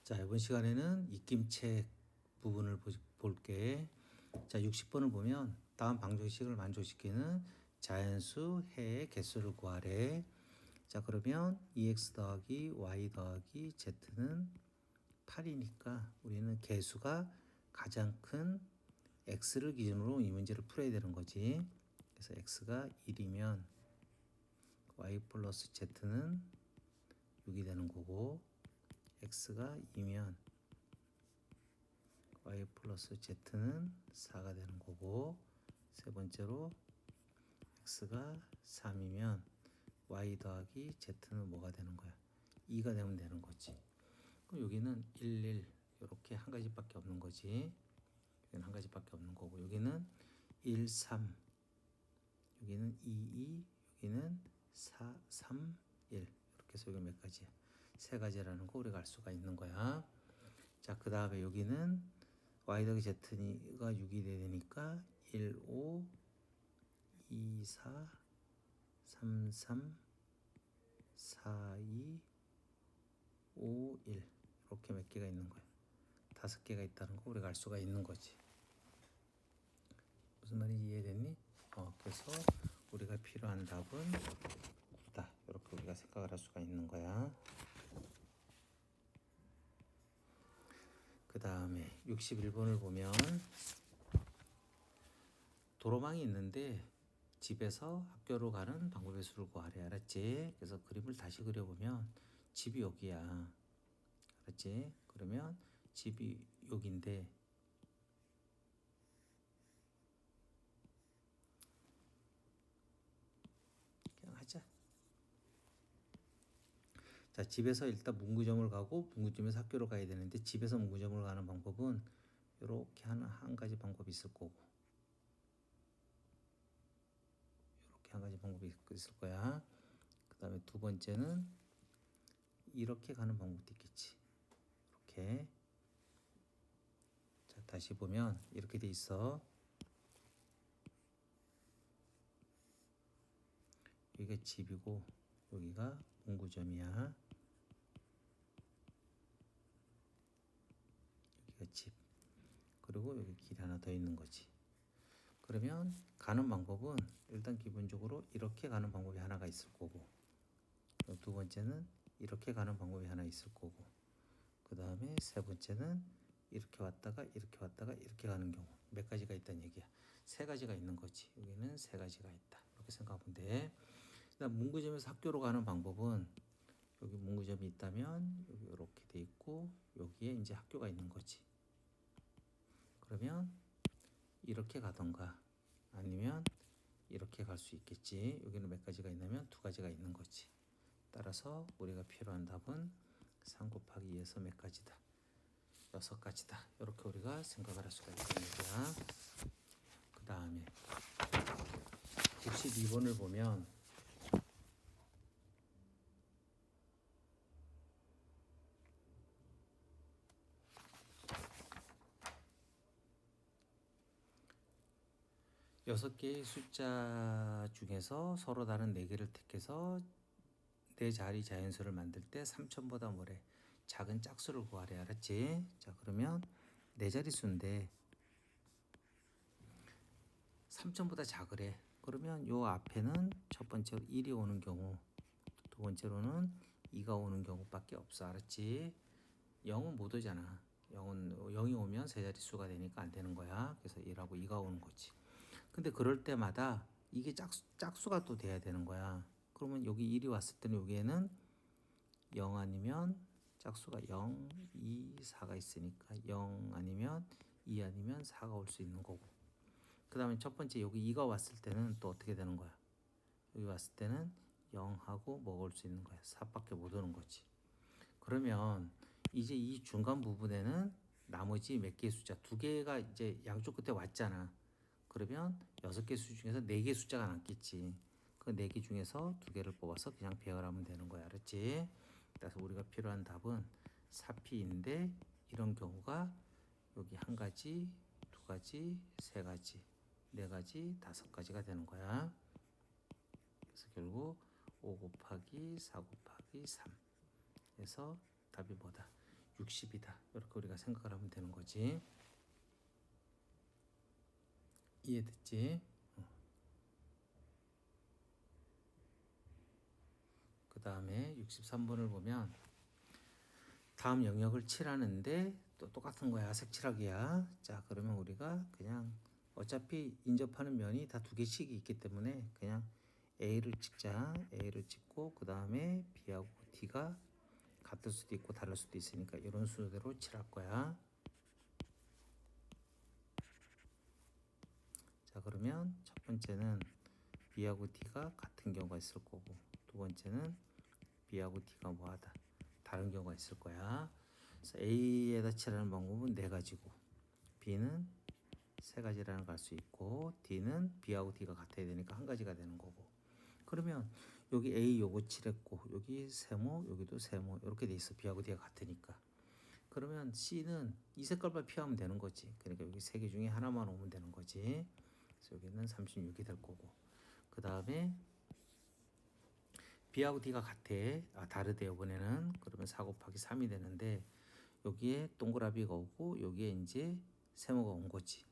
자, 이번 시간에는 입김책 부분을 볼게. 자, 60번을 보면 다음 방정식을 만족시키는 자연수 해의 개수를 구하래. 자, 그러면 2x 더하기 y 더하기 z는 8이니까 우리는 개수가 가장 큰 x를 기준으로 이 문제를 풀어야 되는 거지. 그래서 x가 1이면 y 플러스 z는 6이 되는 거고, x가 2면 y 플러스 z는 4가 되는 거고, 세 번째로 x가 3이면 y 더하기 z는 뭐가 되는 거야? 2가 되면 되는 거지. 그럼 여기는 1, 1 이렇게 한 가지밖에 없는 거지. 여기는 한 가지밖에 없는 거고, 여기는 1, 3, 여기는 2, 2, 여기는 4, 3, 1 이렇게 해서 여기 몇 가지야? 세 가지라는 거 우리가 알 수가 있는 거야. 자, 그 다음에 여기는 y 더하기 z가 6이 되니까 1, 5, 2, 4, 3, 3, 4, 2, 5, 1 이렇게 몇 개가 있는 거야. 5개가 있다는 거 우리가 알 수가 있는 거지. 무슨 말인지 이해됐니? 그래서 우리가 필요한 답은 9다. 이렇게 우리가 생각을 할 수가 있는 거야. 그 다음에 61번을 보면 도로망이 있는데 집에서 학교로 가는 방법의 수를 구하래. 알았지? 그래서 그림을 다시 그려보면 집이 여기야. 알았지? 그러면 집이 여기인데 그냥 하자. 자, 집에서 일단 문구점을 가고 문구점에서 학교로 가야 되는데 집에서 문구점을 가는 방법은 이렇게 한 가지 방법이 있을 거고, 이렇게 한 가지 방법이 있을 거야. 그 다음에 두 번째는 이렇게 가는 방법도 있겠지. 이렇게. 자, 다시 보면 이렇게 돼 있어. 여기가 집이고 여기가 문구점이야. 여기가 집. 그리고 여기 길이 하나 더 있는 거지. 그러면 가는 방법은 일단 기본적으로 이렇게 가는 방법이 하나가 있을 거고, 두 번째는 이렇게 가는 방법이 하나 있을 거고, 그 다음에 세 번째는 이렇게 왔다가 이렇게 왔다가 이렇게 가는 경우 몇 가지가 있다는 얘기야. 세 가지가 있는 거지. 여기는 세 가지가 있다. 이렇게 생각하면 돼. 그다음 문구점에서 학교로 가는 방법은 여기 문구점이 있다면 여기 이렇게 돼 있고 여기에 이제 학교가 있는 거지. 그러면 이렇게 가던가 아니면 이렇게 갈 수 있겠지. 여기는 몇 가지가 있냐면 두 가지가 있는 거지. 따라서 우리가 필요한 답은 3 곱하기 2에서 몇 가지다? 6가지다. 이렇게 우리가 생각을 할 수가 있다는 얘기야. 그 다음에 62번을 보면 여섯 개의 숫자 중에서 서로 다른 4개를 택해서 네 자리 자연수를 만들 때 3,000보다 뭐래? 작은 짝수를 구하래. 알았지? 자, 그러면 네 자릿수인데 3,000보다 작으래. 그러면 요 앞에는 첫 번째로 1이 오는 경우, 두 번째로는 2가 오는 경우밖에 없어. 알았지? 0은 못 오잖아. 0이 오면 세 자릿수가 되니까 안 되는 거야. 그래서 1하고 2가 오는 거지. 근데 그럴 때마다 이게 짝수가 또 돼야 되는 거야. 그러면 여기 1이 왔을 때는 여기에는 0 아니면 짝수가 0, 2, 4가 있으니까 0 아니면 2 아니면 4가 올 수 있는 거고, 그 다음에 첫 번째 여기 2가 왔을 때는 또 어떻게 되는 거야? 여기 왔을 때는 0하고 뭐가 올 수 있는 거야? 4밖에 못 오는 거지. 그러면 이제 이 중간 부분에는 나머지 몇 개의 숫자, 2개가 이제 양쪽 끝에 왔잖아. 그러면 6개 수 중에서 4개 숫자가 남겠지. 그 4개 중에서 2개를 뽑아서 그냥 배열하면 되는 거야. 알았지? 그래서 우리가 필요한 답은 4P인데 이런 경우가 여기 한 가지, 두 가지, 세 가지, 네 가지, 5가지가 되는 거야. 그래서 결국 5 곱하기 4 곱하기 3 해서 답이 뭐다? 60이다. 이렇게 우리가 생각을 하면 되는 거지. 이해됐지? 그 다음에 63번을 보면 다음 영역을 칠하는데 또 똑같은 거야. 색칠하기야. 자, 그러면 우리가 그냥 어차피 인접하는 면이 다 두 개씩이 있기 때문에 그냥 A를 찍자. A를 찍고 그 다음에 B하고 D가 같을 수도 있고 다를 수도 있으니까 이런 순서대로 칠할 거야. 자, 그러면 첫 번째는 B하고 D가 같은 경우가 있을 거고, 두 번째는 B하고 D가 뭐하다 다른 경우가 있을 거야. 그래서 A에다 칠하는 방법은 네 가지고, B는 세 가지라는 걸 알 수 있고, D는 B하고 D가 같아야 되니까 한 가지가 되는 거고. 그러면 여기 A 요거 칠했고, 여기 세모, 여기도 세모 이렇게 돼 있어. B하고 D가 같으니까. 그러면 C는 이 색깔만 피하면 되는 거지. 그러니까 여기 세 개 중에 하나만 오면 되는 거지. 그래서 여기는 36이 될 거고. 그 다음에 B하고 D가 같아. 다르대 이번에는. 그러면 4 곱하기 3이 되는데 여기에 동그라미가 오고 여기에 이제 세모가 온 거지.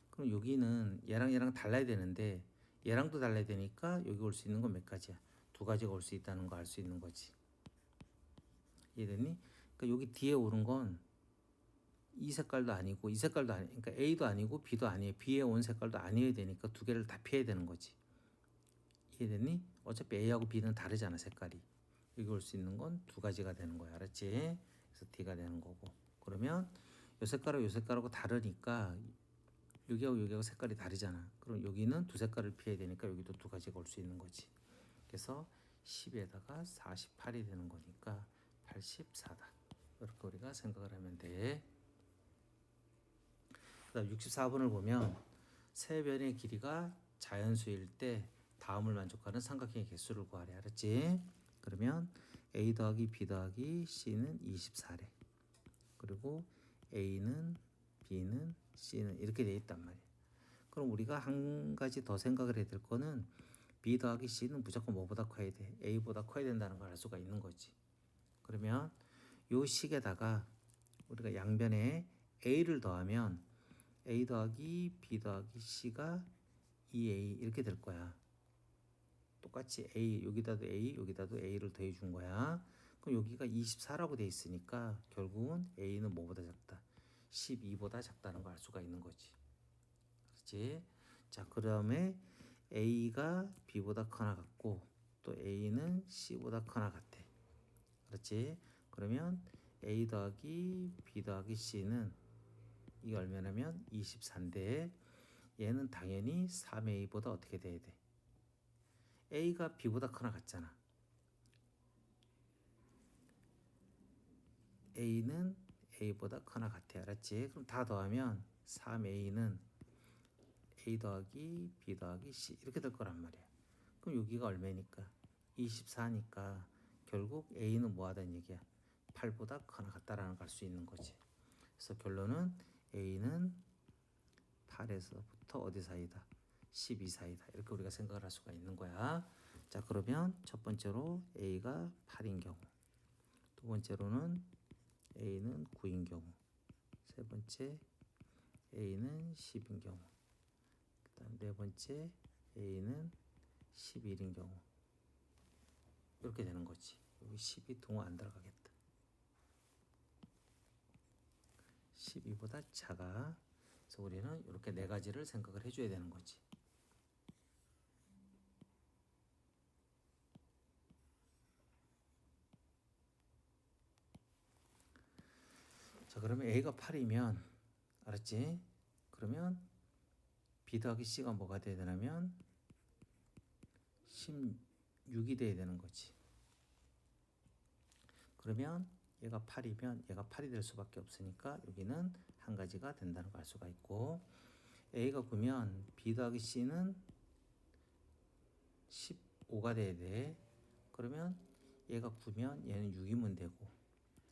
그럼 여기는 얘랑 달라야 되는데 얘랑도 달라야 되니까 여기 올 수 있는 건 몇 가지야? 두 가지가 올 수 있다는 거 알 수 있는 거지. 이해됐니? 그러니까 여기 뒤에 오는 건 이 색깔도 아니고 이 색깔도 아니, 그러니까 A도 아니고 B도 아니에요. B에 온 색깔도 아니어야 되니까 두 개를 다 피해야 되는 거지. 이해됐니? 어차피 A하고 B는 다르잖아, 색깔이. 여기 올 수 있는 건 두 가지가 되는 거야. 알았지? 그래서 D가 되는 거고. 그러면 요 색깔하고 요 색깔하고 다르니까 여기하고 여기하고 색깔이 다르잖아. 그럼 여기는 두 색깔을 피해야 되니까 여기도 두 가지가 올 수 있는 거지. 그래서 10에다가 48이 되는 거니까 84다. 이렇게 우리가 생각을 하면 돼. 그다음 64번을 보면 세 변의 길이가 자연수일 때 다음을 만족하는 삼각형의 개수를 구하래. 알았지? 그러면 A 더하기 B 더하기 C는 24래. 그리고 A는 B는 C는 이렇게 돼 있단 말이야. 그럼 우리가 한 가지 더 생각을 해야 될 거는 B 더하기 C는 무조건 뭐보다 커야 돼? A보다 커야 된다는 걸 알 수가 있는 거지. 그러면 요 식에다가 우리가 양변에 A를 더하면 A 더하기 B 더하기 C가 2A 이렇게 될 거야. 똑같이 A 여기다도 A 여기다도 A를 더해 준 거야. 그럼 여기가 24라고 돼 있으니까 결국은 A는 뭐보다 작다? 12보다 작다는 걸 알 수가 있는 거지. 그렇지? 자, 그다음에 A가 B보다 커나 같고 또 A는 C보다 커나 같아. 그렇지? 그러면 A 더하기 B 더하기 C는 이게 얼마냐면 24인데 얘는 당연히 3A보다 어떻게 돼야 돼? A가 B보다 커나 같잖아. A는 A보다 커나 같아. 알았지? 그럼 다 더하면 3A는 A 더하기 B 더하기 C 이렇게 될 거란 말이야. 그럼 여기가 얼마니까? 24니까 결국 A는 뭐 하다는 얘기야? 8보다 커나 같다라는 걸 알 수 있는 거지. 그래서 결론은 A는 8에서부터 어디 사이다? 12 사이다. 이렇게 우리가 생각을 할 수가 있는 거야. 자, 그러면 첫 번째로 A가 8인 경우, 두 번째로는 A는 9인 경우, 세 번째 A는 10인 경우, 그다음 네 번째 A는 11인 경우. 이렇게 되는 거지. 여기 10이 동호 안 들어가겠다. 12보다 작아. 그래서 우리는 이렇게 네 가지를 생각을 해줘야 되는 거지. 자, 그러면 A가 8이면 알았지? 그러면 B 더하기 C가 뭐가 돼야 되냐면 16이 돼야 되는 거지. 그러면 얘가 8이면 얘가 8이 될 수밖에 없으니까 여기는 한 가지가 된다는 걸 알 수가 있고, A가 9면 B 더하기 C는 15가 돼야 돼. 그러면 얘가 9면 얘는 6이면 되고,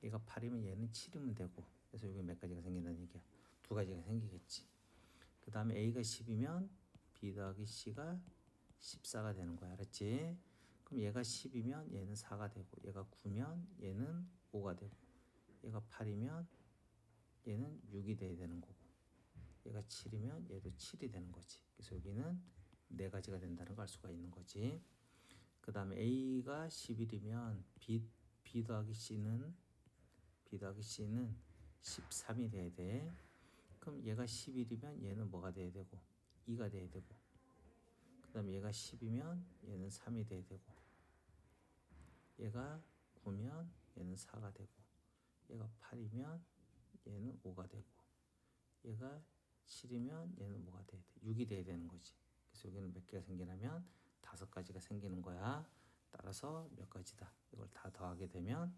얘가 8이면 얘는 7이면 되고, 그래서 여기 몇 가지가 생긴다는 얘기야. 두 가지가 생기겠지. 그 다음에 A가 10이면 B 더하기 C가 14가 되는 거야. 알았지? 그럼 얘가 10이면 얘는 4가 되고, 얘가 9면 얘는 5가 되고, 얘가 8이면 얘는 6이 돼야 되는 거고, 얘가 7이면 얘도 7이 되는 거지. 그래서 여기는 네 가지가 된다는 걸 알 수가 있는 거지. 그 다음에 A가 11이면 B 더하기 C는 13이 돼야 돼. 그럼 얘가 11이면 얘는 뭐가 돼야 되고 2가 돼야 되고, 그 다음에 얘가 10이면 얘는 3이 돼야 되고, 얘가 9면 얘는 4가 되고, 얘가 8이면 얘는 5가 되고, 얘가 7이면 얘는 뭐가 돼야 돼? 6이 돼야 되는 거지. 그래서 여기는 몇 개가 생기냐면 5가지가 생기는 거야. 따라서 몇 가지다. 이걸 다 더하게 되면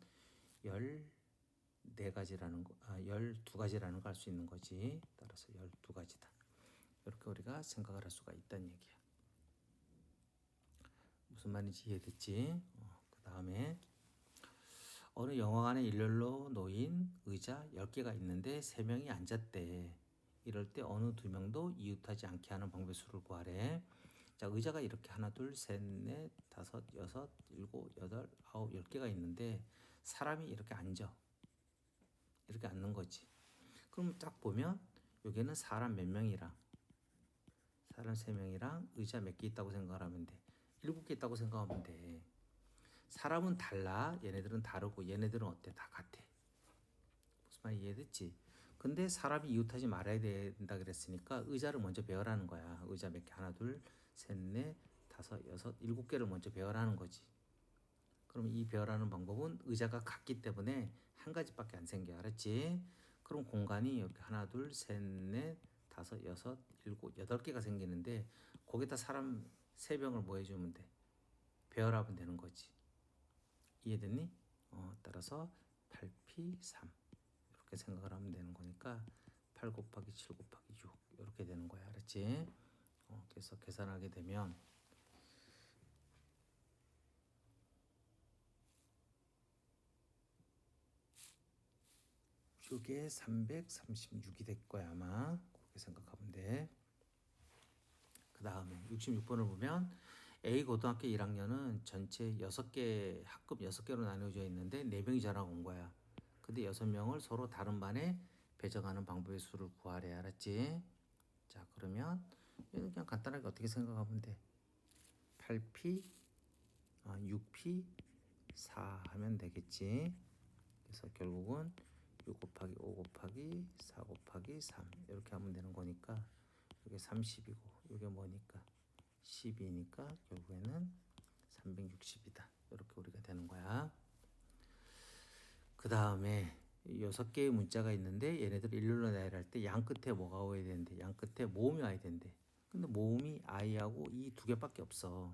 14가지라는 거, 12가지라는 걸 알 수 있는 거지. 따라서 12가지다. 이렇게 우리가 생각을 할 수가 있다는 얘기야. 무슨 말인지 이해됐지? 그 다음에 어느 영화관에 일렬로 놓인 의자 10개가 있는데 3명이 앉았대. 이럴 때 어느 2명도 이웃하지 않게 하는 방법의 수를 구하래. 자, 의자가 이렇게 하나, 둘, 셋, 넷, 다섯, 여섯, 일곱, 여덟, 아홉, 10개가 있는데 사람이 이렇게 앉아. 이렇게 앉는 거지. 그럼 딱 보면 여기는 사람 몇 명이랑 사람 3명이랑 의자 몇 개 있다고 생각을 하면 돼. 7개 있다고 생각하면 돼. 사람은 달라. 얘네들은 다르고 얘네들은 어때? 다 같아. 무슨 말인지 이해됐지? 근데 사람이 이웃하지 말아야 된다 그랬으니까 의자를 먼저 배열하는 거야. 의자 몇 개? 하나, 둘, 셋, 넷, 다섯, 여섯, 7개를 먼저 배열하는 거지. 그럼 이 배열하는 방법은 의자가 같기 때문에 한 가지밖에 안 생겨. 알았지? 그럼 공간이 이렇게 하나, 둘, 셋, 넷, 다섯, 여섯, 일곱, 8개가 생기는데 거기다 사람 3명을 뭐 해주면 돼? 배열하면 되는 거지. 이해됐니? 따라서 8P3 이렇게 생각을 하면 되는 거니까 8 곱하기 7 곱하기 6 이렇게 되는 거야. 알았지? 그래서 계산하게 되면 이게 336이 될 거야 아마. 그렇게 생각하면 돼. 그 다음에 66번을 보면 A 고등학교 1학년은 전체 6개 학급 6개로 나눠져 있는데 4명이 전학 온 거야. 근데 6명을 서로 다른 반에 배정하는 방법의 수를 구하래. 알았지? 자, 그러면 얘는 그냥 간단하게 어떻게 생각하면 돼? 8P, 6P, 4 하면 되겠지. 그래서 결국은 6 곱하기 5 곱하기 4 곱하기 3 이렇게 하면 되는 거니까 이게 30이고 이게 뭐니까 12니까 결국에는 360이다. 이렇게 우리가 되는 거야. 그 다음에 6개의 문자가 있는데 얘네들 일렬로 나열할 때 양 끝에 뭐가 와야 되는데 양 끝에 모음이 와야 된대. 근데 모음이 I하고 이 2개밖에 없어.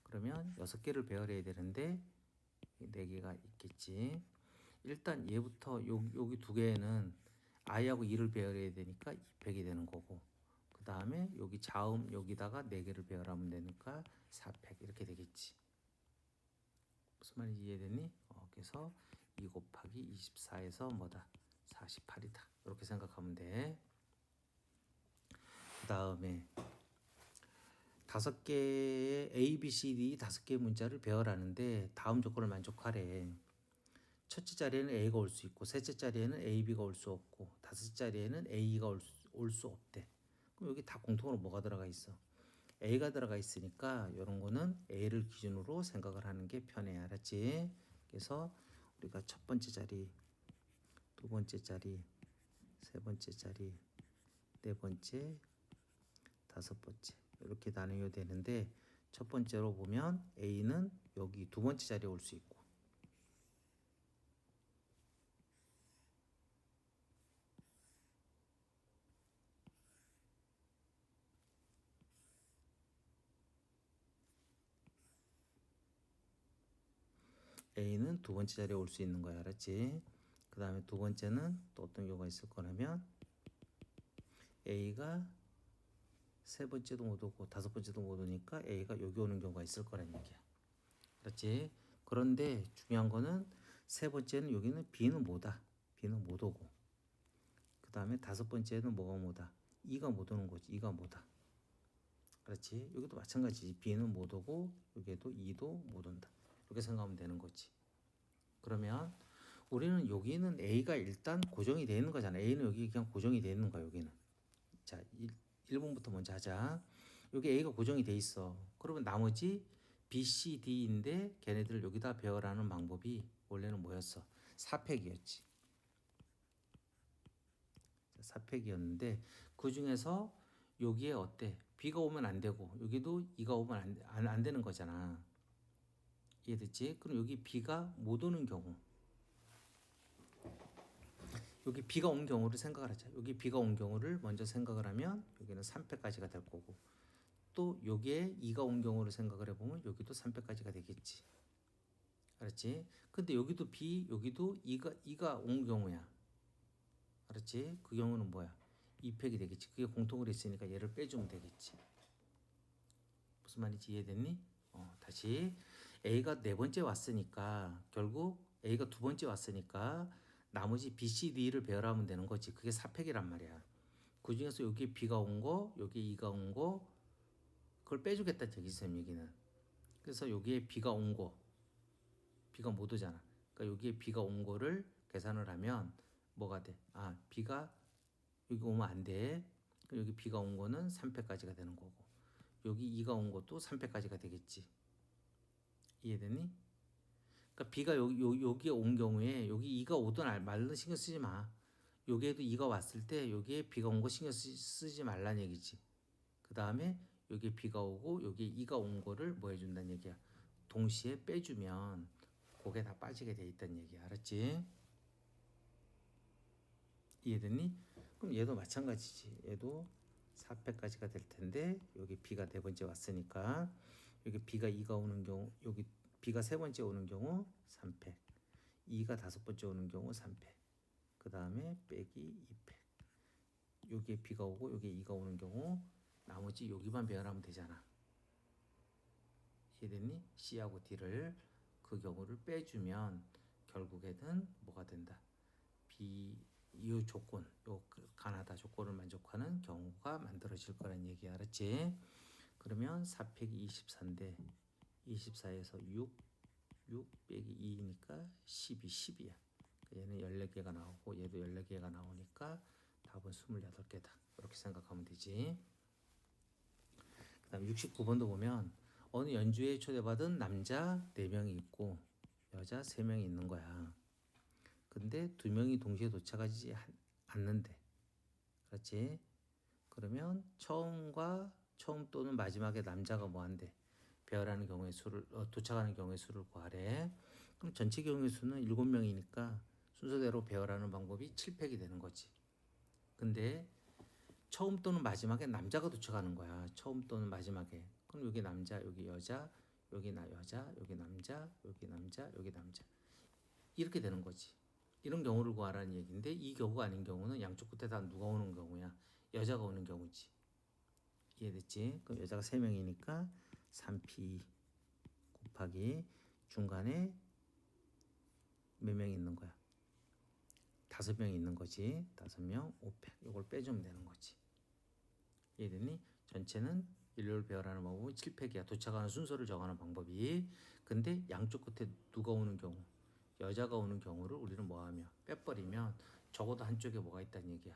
그러면 6개를 배열해야 되는데 4개가 있겠지. 일단 얘부터 여기 2개에는 I하고 2를 배열해야 되니까 200이 되는 거고, 그 다음에 여기 자음 여기다가 4개를 배열하면 되니까 400 이렇게 되겠지. 무슨 말인지 이해되니? 그래서 2 곱하기 24에서 뭐다? 48이다. 이렇게 생각하면 돼. 그 다음에 5개의 A, B, C, D 5개의 문자를 배열하는데 다음 조건을 만족하래. 첫째 자리에는 A가 올 수 있고, 셋째 자리에는 A, B가 올 수 없고, 다섯째 자리에는 A가 올 수 없대. 그럼 여기 다 공통으로 뭐가 들어가 있어? A가 들어가 있으니까 이런 거는 A를 기준으로 생각을 하는 게 편해. 알았지? 그래서 우리가 첫 번째 자리, 두 번째 자리, 세 번째 자리, 네 번째, 다섯 번째 이렇게 나누어야 되는데 첫 번째로 보면 A는 여기 두 번째 자리에 올 수 있고, A는 두 번째 자리에 올 수 있는 거야. 알았지? 그 다음에 두 번째는 또 어떤 경우가 있을 거냐면 A가 세 번째도 못 오고 다섯 번째도 못 오니까 A가 여기 오는 경우가 있을 거란 얘기야. 그렇지? 그런데 중요한 거는 세 번째는 여기는 B는 뭐다? B는 못 오고, 그 다음에 다섯 번째는 뭐가 뭐다? E가 못 오는 거지. E가 뭐다? 그렇지? 여기도 마찬가지지. B는 못 오고 여기에도 E도 못 온다. 이렇게 생각하면 되는 거지. 그러면 우리는 여기는 A가 일단 고정이 되어 있는 거잖아. A는 여기 그냥 고정이 되어 있는 거야, 여기는. 자, 1번부터 먼저 하자. 여기 A가 고정이 돼 있어. 그러면 나머지 B, C, D인데 걔네들을 여기다 배열하는 방법이 원래는 뭐였어? 4팩이었지. 4팩이었는데 그 중에서 여기에 어때? B가 오면 안 되고 여기도 E가 오면 안 되는 거잖아. 이해됐지? 그럼 여기 B가 못 오는 경우, 여기 B가 온 경우를 생각을 하자. 여기 B가 온 경우를 먼저 생각을 하면 여기는 3패까지가 될 거고, 또 여기에 2가 온 경우를 생각을 해보면 여기도 3패까지가 되겠지. 알았지? 근데 여기도 B, 여기도 2가 온 경우야. 알았지? 그 경우는 뭐야? 2팩이 되겠지. 그게 공통으로 있으니까 얘를 빼주면 되겠지. 무슨 말인지 이해됐니? 다시 A가 네 번째 왔으니까 결국 A가 두 번째 왔으니까 나머지 B, C, D를 배열하면 되는 거지. 그게 4팩이란 말이야. 그 중에서 여기 B가 온 거, 여기 E가 온 거, 그걸 빼주겠다는 얘기지, 쌤 얘기는. 그래서 여기에 B가 온 거, B가 못 오잖아. 그러니까 여기에 B가 온 거를 계산을 하면 뭐가 돼? 아, B가 여기 오면 안 돼. 그럼 여기 B가 온 거는 3패까지가 되는 거고, 여기 E가 온 것도 3패까지가 되겠지. 이해되니? 그러니까 B가 여기에 온 경우에 여기 E가 오든 말든 신경 쓰지 마. 여기에도 E가 왔을 때 여기에 B가 온 거 신경 쓰지 말란 얘기지. 그 다음에 여기에 B가 오고 여기에 E가 온 거를 뭐 해준다는 얘기야. 동시에 빼주면 그게 다 빠지게 돼 있다는 얘기야. 알았지? 이해됐니? 그럼 얘도 마찬가지지. 얘도 4패까지가 될 텐데 여기 B가 네 번째 왔으니까 여기 B가 2가 오는 경우, 여기 B가 세 번째 오는 경우 3패, 2가 다섯 번째 오는 경우 3패, 그 다음에 빼기 2패. 여기에 B가 오고 여기에 2가 오는 경우 나머지 여기만 배열하면 되잖아. 이해됐니? C하고 D를 그 경우를 빼주면 결국에는 뭐가 된다? B 이 조건, 요 가나다 조건을 만족하는 경우가 만들어질 거란 얘기 알았지? 그러면 4팩이 24인데 24에서 6 빼기 2니까 12, 10이야. 얘는 14개가 나오고 얘도 14개가 나오니까 답은 28개다. 이렇게 생각하면 되지. 그 다음 69번도 보면 어느 연주회에 초대받은 남자 4명이 있고 여자 3명이 있는 거야. 근데 2명이 동시에 도착하지 않는데, 그렇지? 그러면 처음 또는 마지막에 남자가 뭐 한대? 배열하는 경우의 수를, 도착하는 경우의 수를 구하래. 그럼 전체 경우의 수는 7명이니까 순서대로 배열하는 방법이 7팩이 되는 거지. 근데 처음 또는 마지막에 남자가 도착하는 거야. 처음 또는 마지막에. 그럼 여기 남자, 여기 여자, 여기 여자, 여기 남자, 여기 남자, 여기 남자. 이렇게 되는 거지. 이런 경우를 구하라는 얘기인데 이 경우가 아닌 경우는 양쪽 끝에 다 누가 오는 경우야? 여자가 오는 경우지. 이해됐지? 그럼 여자가 3명이니까 3p 곱하기 중간에 몇 명이 있는 거야? 5명이 있는 거지. 5명 5팩. 이걸 빼주면 되는 거지. 이해됐니? 전체는 일요일 배열하는 방법은 7팩이야. 도착하는 순서를 정하는 방법이. 근데 양쪽 끝에 누가 오는 경우? 여자가 오는 경우를 우리는 뭐하며 빼버리면 적어도 한쪽에 뭐가 있다는 얘기야.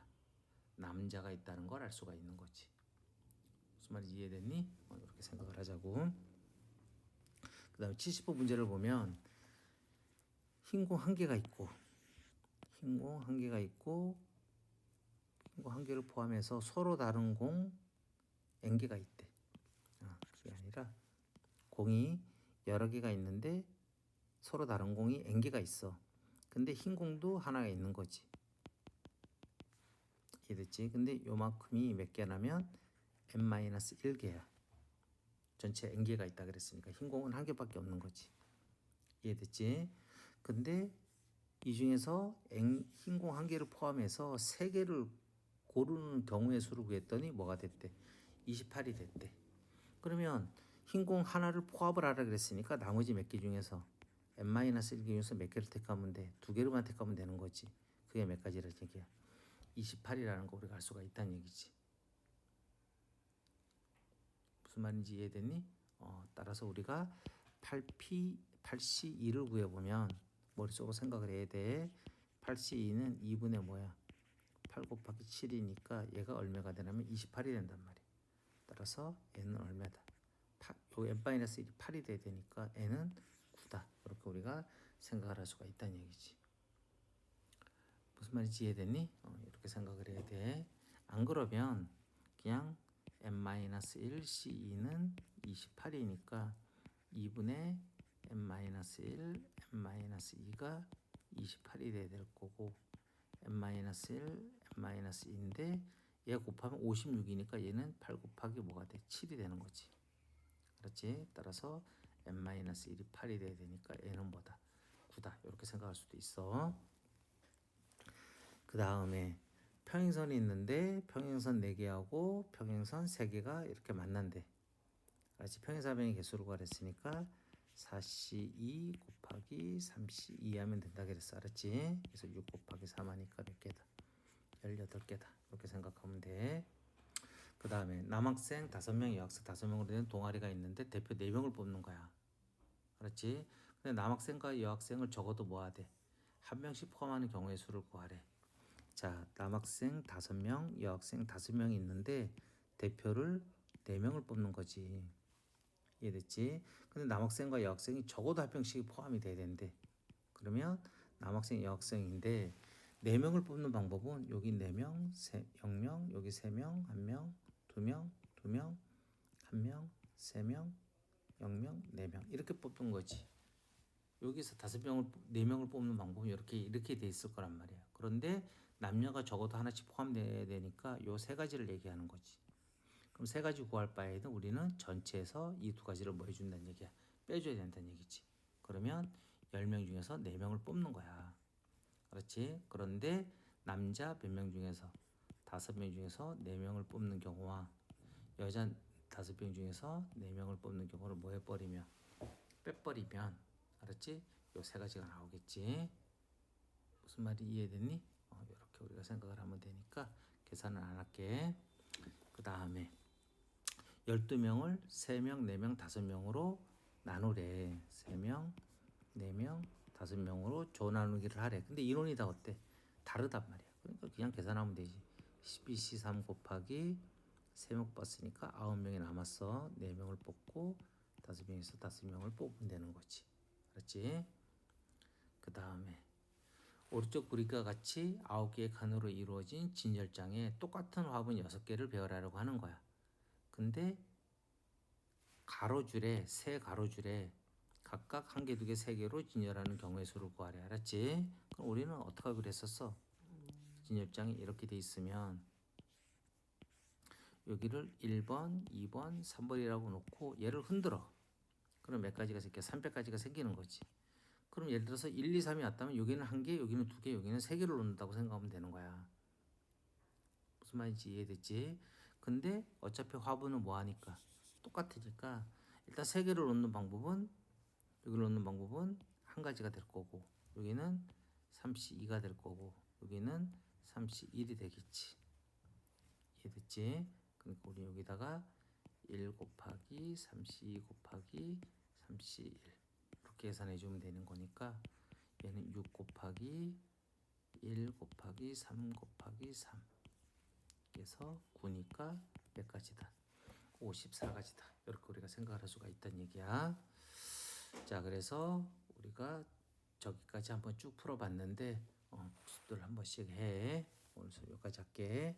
남자가 있다는 걸 알 수가 있는 거지. 무슨 말인지 이해됐니? 이렇게 생각을 하자고. 그 다음에 70번 문제를 보면 흰 공 한 개가 있고 흰 공 한 개가 있고 흰 공 한 개를 포함해서 서로 다른 공 n개가 있대. 그게 아니라 공이 여러 개가 있는데 서로 다른 공이 n개가 있어. 근데 흰 공도 하나가 있는 거지. 이해됐지? 근데 요만큼이 몇 개냐면 n-1개야. 전체 n개가 있다 그랬으니까 흰 공은 한 개밖에 없는 거지. 이해됐지? 근데 이 중에서 흰 공 한 개를 포함해서 세 개를 고르는 경우의 수를 구했더니 뭐가 됐대? 28이 됐대. 그러면 흰 공 하나를 포함을 하라 그랬으니까 나머지 몇 개 중에서 n-1개 중에서 몇 개를 택하면 돼? 2개로만 택하면 되는 거지. 그게 몇 가지라는 얘기야? 28이라는 거 우리가 알 수가 있다는 얘기지. 무슨 말인지 이해됐니? 따라서 우리가 8C2를 구해보면 머릿속으로 생각을 해야 돼. 8C2는 2분의 뭐야? 8 곱하기 7이니까 얘가 얼마가 되냐면 28이 된단 말이야. 따라서 n은 얼마다? 요 n-1이 8이 돼야 되니까 n은 9다. 이렇게 우리가 생각을 할 수가 있다는 얘기지. 무슨 말인지 이해됐니? 이렇게 생각을 해야 돼. 안 그러면 그냥 n-1 C2는 28이니까 2분의 n-1 n-2가 28이 돼야 될 거고 n-1 n-2인데 얘 곱하면 56이니까 얘는 8 곱하기 뭐가 돼? 7이 되는 거지. 그렇지? 따라서 n-1이 8이 돼야 되니까 얘는 뭐다? 9다. 이렇게 생각할 수도 있어. 그 다음에 평행선이 있는데 평행선 4개하고 평행선 3개가 이렇게 만난대. 그렇지? 평행사변의 개수를 구하랬으니까 4C2 곱하기 3C2 하면 된다 그랬어. 알았지? 그래서 6 곱하기 3 하니까 몇 개다? 18개다. 이렇게 생각하면 돼. 그 다음에 남학생 5명, 여학생 5명으로 된 동아리가 있는데 대표 4명을 뽑는 거야. 알았지? 근데 남학생과 여학생을 적어도 뭐 하대? 한 명씩 포함하는 경우의 수를 구하래. 자, 남학생 5명, 여학생 5명이 있는데 대표를 4명을 뽑는 거지. 이해됐지? 근데 남학생과 여학생이 적어도 한 명씩 포함이 돼야 된대. 그러면 남학생, 여학생인데 4명을 뽑는 방법은 여기 4명, 0명, 여기 3명, 1명, 2명, 2명, 1명, 3명, 0명, 4명 이렇게 뽑는 거지. 여기서 5명을 4명을 뽑는 방법은 이렇게 돼 있을 거란 말이야. 그런데 남녀가 적어도 하나씩 포함돼야 되니까 요 3가지를 얘기하는 거지. 그럼 3가지 구할 바에는 우리는 전체에서 이 2가지를 뭐 해준다는 얘기야. 빼줘야 된다는 얘기지. 그러면 10명 중에서 4명을 뽑는 거야. 그렇지? 그런데 남자 몇 명 중에서 5명 중에서 4명을 뽑는 경우와 여자 5명 중에서 4명을 뽑는 경우를 뭐 해버리면 빼버리면 알았지? 요 3가지가 나오겠지. 무슨 말이 이해됐니? 이렇게 우리가 생각을 하면 되니까 계산을 안 할게. 그 다음에 12명을 3명, 4명, 5명으로 나누래. 3명, 4명, 5명으로 조 나누기를 하래. 근데 인원이 다 어때? 다르단 말이야. 그러니까 그냥 계산하면 되지. 12C3 곱하기 3명 뽑았으니까 9명이 남았어. 4명을 뽑고 5명에서 5명을 뽑으면 되는 거지. 그렇지? 그 다음에 오른쪽 그림과 같이 9개의 칸으로 이루어진 진열장에 똑같은 화분 6개를 배열하려고 하는 거야. 근데 가로줄에 세 가로줄에 각각 1개, 2개, 3개로 진열하는 경우의 수를 구하래. 알았지? 그럼 우리는 어떻게 하기로 했었어? 진열장이 이렇게 돼 있으면 여기를 1번, 2번, 3번이라고 놓고 얘를 흔들어. 그럼 몇 가지가 생겨? 300가지가 생기는 거지. 그럼 예를 들어서 1, 2, 3이 왔다면 여기는 1개, 여기는 2개, 여기는 3개를 놓는다고 생각하면 되는 거야. 무슨 말인지 이해됐지? 근데 어차피 화분은 뭐 하니까? 똑같으니까 일단 3개를 놓는 방법은 여기를 놓는 방법은 한 가지가 될 거고 여기는 3C2가 될 거고 여기는 3C1이 되겠지. 이해됐지? 그러니까 우리 여기다가 1 곱하기 3C2 곱하기 3C1 이렇게 계산해 주면 되는 거니까 얘는 6 곱하기 1 곱하기 3 곱하기 3 그래서 9니까 몇 가지다? 54가지다. 이렇게 우리가 생각을 할 수가 있다는 얘기야. 자, 그래서 우리가 저기까지 한번 쭉 풀어봤는데 복습들 한 번씩 해. 오늘 여기까지 할게.